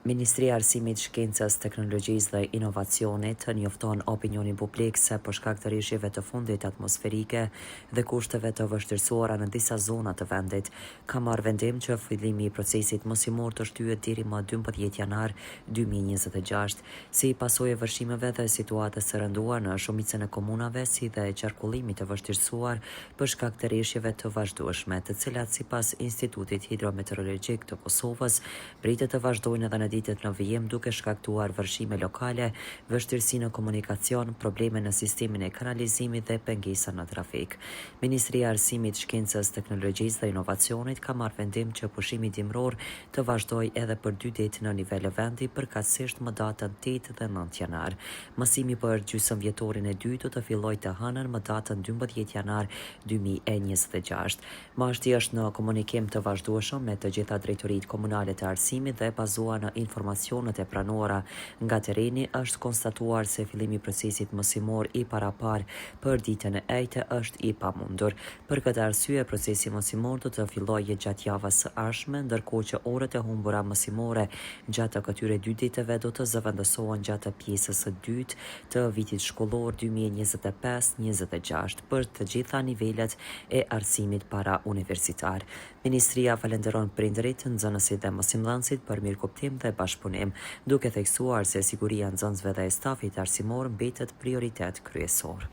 Ministria e Arsimit, Shkencës, Teknologjisë dhe Inovacionit njofton opinionin publik se për shkak të rishjeve të fundit atmosferike dhe kushteve të vështirësuara në disa zona të vendit, ka marrë vendim që fillimi i procesit mosimor të shtyhet deri më 12 janar 2026, si pasojë e vërshimeve dhe situatës së rënduar në shumicën e komunave, si dhe qarkullimit të vështirësuar për shkak të rishjeve të vazhdueshme, të cilat sipas Institutit Hidrometeorologjik të Kosovës pritet të vazhdojnë edhe në ditët në vijim, duke shkaktuar vërshime lokale, vështirësi në komunikacion, probleme në sistemin e kanalizimit dhe pengesa në trafik. Ministria e Arsimit, Shkencës, Teknologjisë dhe Inovacionit ka marrë vendim që pushimi dimror të vazhdojë edhe për 2 ditë në nivel vendi, përkatësisht më datën 8 dhe 9 janar. Mësimi për gjysmëvjetorin e dytë do të fillojë të hënën më datën 12 janar 2026. Mashti është në komunikim të vazhdueshëm me të gjitha drejtoritë komunale të arsimit dhe bazuar në informacionet e pranuara nga tereni, është konstatuar se fillimi i procesit mosimor i parapar për ditën e 8 është i pamundur. Për këtë arsye, procesi mosimor do të fillojë gjatë javës së ardhshme, ndërkohë që orët e humbura mosimore gjatë këtyre 2 ditëve do të zëvendësohen gjatë pjesës së dytë të vitit shkollor 2025-26 për të gjitha nivelet e arsimit para universitar. Ministria falenderon prindërit, nxënësit dhe mësimdhënësit për mirëkuptim dhe bashkëpunim, duke theksuar se siguria e nxënësve dhe e stafit arsimor mbetet prioritet kryesor.